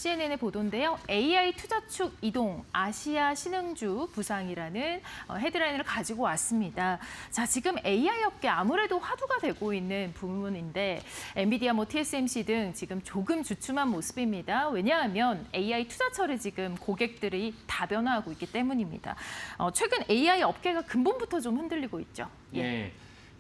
CNN의 보도인데요. AI 투자축 이동, 아시아 신흥주 부상이라는 헤드라인을 가지고 왔습니다. 자, 지금 AI 업계 아무래도 화두가 되고 있는 부분인데 엔비디아, TSMC 등 지금 조금 주춤한 모습입니다. 왜냐하면 AI 투자처를 지금 고객들이 다변화하고 있기 때문입니다. 최근 AI 업계가 근본부터 좀 흔들리고 있죠. 예.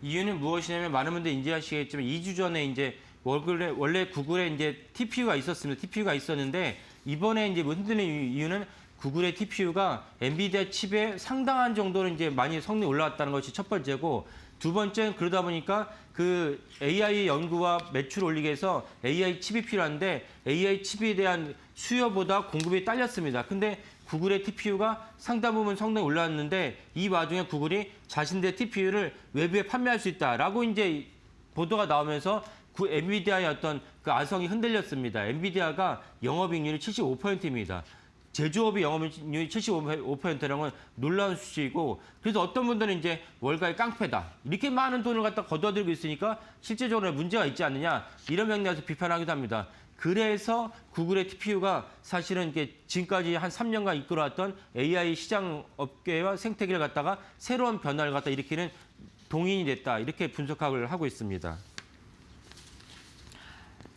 이유는 무엇이냐면 많은 분들이 인지하시겠지만 2주 전에 이제 원래 구글에 이제 TPU가 있었습니다. TPU가 있었는데 이번에 이제 흔들리는 이유는 구글의 TPU가 엔비디아 칩에 상당한 정도는 이제 많이 성능이 올라왔다는 것이 첫 번째고, 두 번째는 그러다 보니까 그 AI 연구와 매출 올리기 위해서 AI 칩이 필요한데 AI 칩에 대한 수요보다 공급이 딸렸습니다. 근데 구글의 TPU가 상당 부분 성능이 올랐는데 이 와중에 구글이 자신들의 TPU를 외부에 판매할 수 있다라고 이제 보도가 나오면서 그 엔비디아의 어떤 그 아성이 흔들렸습니다. 엔비디아가 영업이익률이 75%입니다. 제조업의 영업이익률이 75%라는 건 놀라운 수치이고, 그래서 어떤 분들은 이제 월가의 깡패다, 이렇게 많은 돈을 갖다 거둬들이고 있으니까 실제적으로 문제가 있지 않느냐, 이런 맥락에서 비판하기도 합니다. 그래서 구글의 TPU가 사실은 이게 지금까지 한 3년간 이끌어왔던 AI 시장 업계와 생태계를 갖다가 새로운 변화를 갖다 일으키는 동인이 됐다, 이렇게 분석을 하고 있습니다.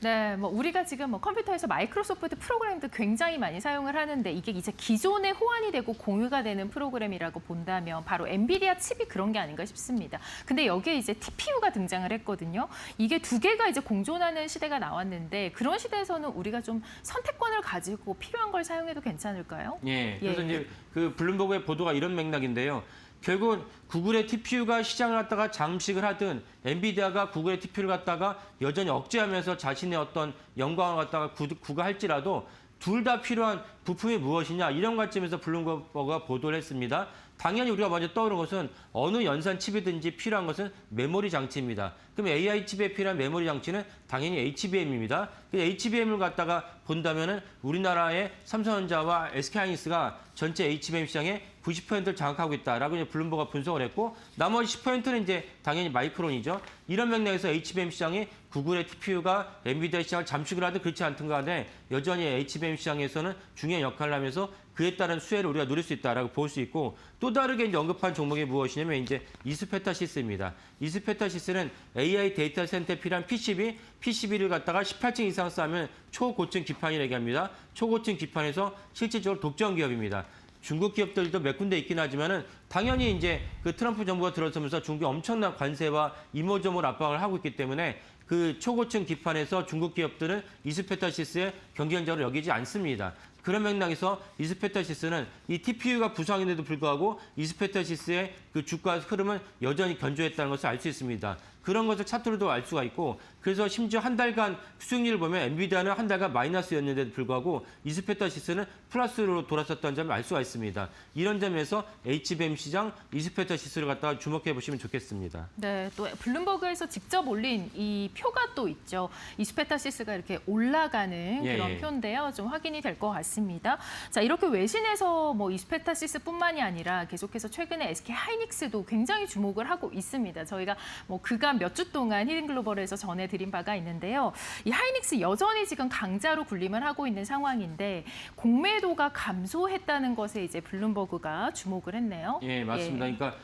네, 우리가 지금 컴퓨터에서 마이크로소프트 프로그램도 굉장히 많이 사용을 하는데 이게 이제 기존에 호환이 되고 공유가 되는 프로그램이라고 본다면 바로 엔비디아 칩이 그런 게 아닌가 싶습니다. 근데 여기에 이제 TPU가 등장을 했거든요. 이게 두 개가 이제 공존하는 시대가 나왔는데 그런 시대에서는 우리가 좀 선택권을 가지고 필요한 걸 사용해도 괜찮을까요? 예, 그래서 이제 그 블룸버그의 보도가 이런 맥락인데요. 결국은 구글의 TPU가 시장을 갖다가 잠식을 하든 엔비디아가 구글의 TPU를 갖다가 여전히 억제하면서 자신의 어떤 영광을 갖다가 구가할지라도 둘 다 필요한 부품이 무엇이냐, 이런 관점에서 블룸버그가 보도를 했습니다. 당연히 우리가 먼저 떠오르는 것은 어느 연산 칩이든지 필요한 것은 메모리 장치입니다. 그럼 AI 칩에 필요한 메모리 장치는 당연히 HBM입니다. 그 HBM을 갖다가 본다면은 우리나라의 삼성전자와 SK하이닉스가 전체 HBM 시장의 90%를 장악하고 있다라고 이제 블룸버그가 분석을 했고, 나머지 10%는 이제 당연히 마이크론이죠. 이런 맥락에서 HBM 시장이 구글의 TPU가 엔비디아 시장을 잠식을 하든 그렇지 않든 간에 여전히 HBM 시장에서는 중요한 역할을 하면서 그에 따른 수혜를 우리가 누릴 수 있다라고 볼 수 있고, 또 다르게 이제 언급한 종목이 무엇이냐면 이제 이스페타시스입니다. 이스페타시스는 AI 데이터 센터에 필요한 PCB를 갖다가 18층 이상 쌓으면 초고층 기판이라고 얘기합니다. 초고층 기판에서 실질적으로 독점 기업입니다. 중국 기업들도 몇 군데 있긴 하지만은 당연히 이제 그 트럼프 정부가 들어서면서 중국이 엄청난 관세와 이모저모를 압박을 하고 있기 때문에 그 초고층 기판에서 중국 기업들은 이스페타시스의 경쟁자로 여기지 않습니다. 그런 맥락에서 이스페타시스는 이 TPU가 부상인데도 불구하고 이스페타시스의 그 주가 흐름은 여전히 견조했다는 것을 알 수 있습니다. 그런 것을 차트로도 알 수가 있고, 그래서 심지어 한 달간 수익률을 보면 엔비디아는 한 달간 마이너스였는데도 불구하고 이스페타시스는 플러스로 돌아섰다는 점을 알 수가 있습니다. 이런 점에서 HBM 시장, 이스페타시스를 갖다가 주목해 보시면 좋겠습니다. 네, 또 블룸버그에서 직접 올린 이 표가 또 있죠. 이스페타시스가 이렇게 올라가는 그런 표인데요. 좀 확인이 될 것 같습니다. 자, 이렇게 외신에서 이스페타시스뿐만이 아니라 계속해서 최근에 SK하이닉스도 굉장히 주목을 하고 있습니다. 저희가 그간 몇 주 동안 히든글로벌에서 전해드린 바가 있는데요. 이 하이닉스 여전히 지금 강자로 군림을 하고 있는 상황인데 공매도가 감소했다는 것에 이제 블룸버그가 주목을 했네요. 예, 맞습니다. 그러니까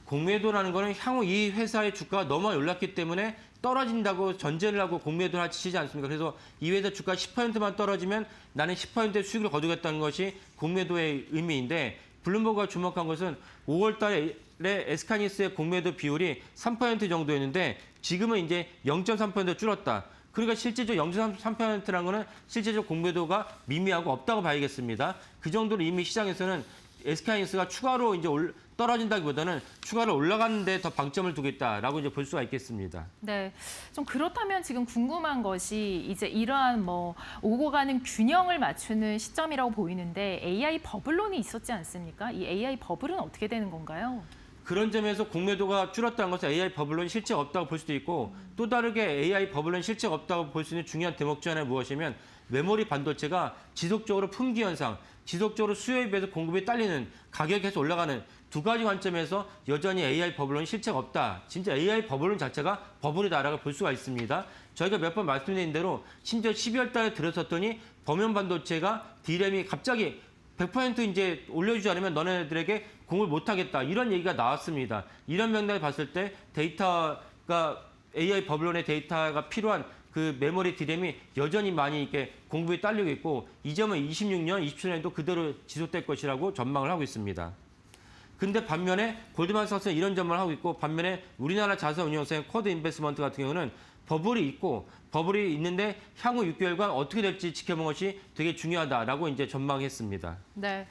공매도라는 거는 향후 이 회사의 주가가 너무 올랐기 때문에 떨어진다고 전제를 하고 공매도를 하시지 않습니까? 그래서 이 회사 주가 10%만 떨어지면 나는 10%의 수익을 거두겠다는 것이 공매도의 의미인데, 블룸버그가 주목한 것은 5월 달에 SK하이닉스의 공매도 비율이 3% 정도였는데 지금은 이제 0.3% 줄었다. 그러니까 실제적으로 0.3%라는 거는 실제적 공매도가 미미하고 없다고 봐야겠습니다. 그 정도로 이미 시장에서는 SK하이닉스가 추가로 이제 떨어진다기보다는 추가로 올라가는 데 더 방점을 두겠다라고 이제 볼 수가 있겠습니다. 네, 좀 그렇다면 지금 궁금한 것이 이제 이러한 오고 가는 균형을 맞추는 시점이라고 보이는데 AI 버블론이 있었지 않습니까? 이 AI 버블은 어떻게 되는 건가요? 그런 점에서 공매도가 줄었다는 것은 AI 버블론이 실제가 없다고 볼 수도 있고, 또 다르게 AI 버블론이 실제가 없다고 볼 수 있는 중요한 대목 중 하나는 무엇이냐면 메모리 반도체가 지속적으로 품귀 현상, 지속적으로 수요에 비해서 공급이 딸리는, 가격이 계속 올라가는 두 가지 관점에서 여전히 AI 버블론이 실체가 없다. 진짜 AI 버블론 자체가 버블이다라고 볼 수가 있습니다. 저희가 몇 번 말씀드린 대로 심지어 12월 달에 들어섰더니 범용 반도체가 D램이 갑자기 100% 이제 올려주지 않으면 너네들에게 공을 못하겠다. 이런 얘기가 나왔습니다. 이런 맥락을 봤을 때 데이터가 AI 버블론의 데이터가 필요한 그 메모리 D램이 여전히 많이 이렇게 공급이 딸리고 있고 이 점은 26년, 27년에도 그대로 지속될 것이라고 전망을 하고 있습니다. 근데 반면에 골드만삭스는 이런 전망을 하고 있고 반면에 우리나라 자산운용사인 쿼드 인베스트먼트 같은 경우는 버블이 있고 버블이 있는데 향후 6개월간 어떻게 될지 지켜보는 것이 되게 중요하다라고 이제 전망했습니다. 네.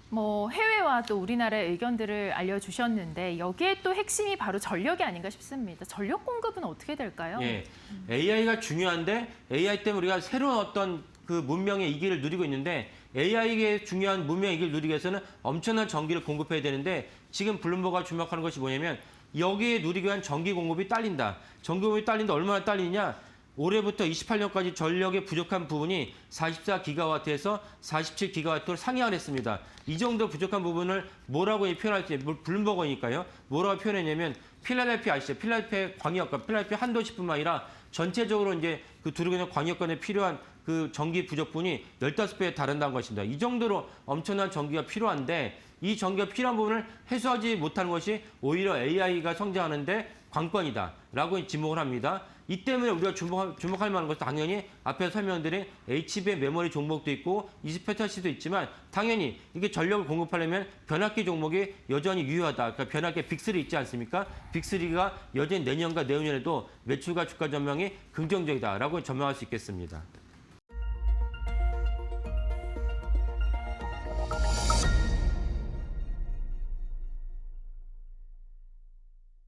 뭐 해외와 또 우리나라의 의견들을 알려주셨는데 여기에 또 핵심이 바로 전력이 아닌가 싶습니다. 전력 공급은 어떻게 될까요? 예, AI가 중요한데 AI 때문에 우리가 새로운 어떤 그 문명의 이기를 누리고 있는데 AI의 중요한 문명의 이기를 누리기 위해서는 엄청난 전기를 공급해야 되는데 지금 블룸버그가 주목하는 것이 뭐냐면 여기에 누리기 위한 전기 공급이 딸린다. 전기 공급이 딸린다. 얼마나 딸리냐? 올해부터 28년까지 전력의 부족한 부분이 44기가와트에서 47기가와트로 상향을 했습니다. 이 정도 부족한 부분을 뭐라고 표현할지 블룸버그니까요. 뭐라고 표현했냐면 필라델피아 아시죠? 필라델피아 광역과 필라델피아 한 도시뿐만 아니라 전체적으로 이제 그 두르고 있는 광역권에 필요한 그 전기 부족분이 15배에 달한다는 것입니다. 이 정도로 엄청난 전기가 필요한데 이 전기가 필요한 부분을 해소하지 못하는 것이 오히려 AI가 성장하는데 관건이다라고 지목을 합니다. 이 때문에 우리가 주목할 만한 것은 당연히 앞에서 설명드린 HBM 메모리 종목도 있고 이스페타시도 있지만 당연히 이게 전력을 공급하려면 변압기 종목이 여전히 유효하다. 그러니까 변압기 빅3 있지 않습니까? 빅3가 여전히 내년과 내후년에도 매출과 주가 전망이 긍정적이다라고 전망할 수 있겠습니다.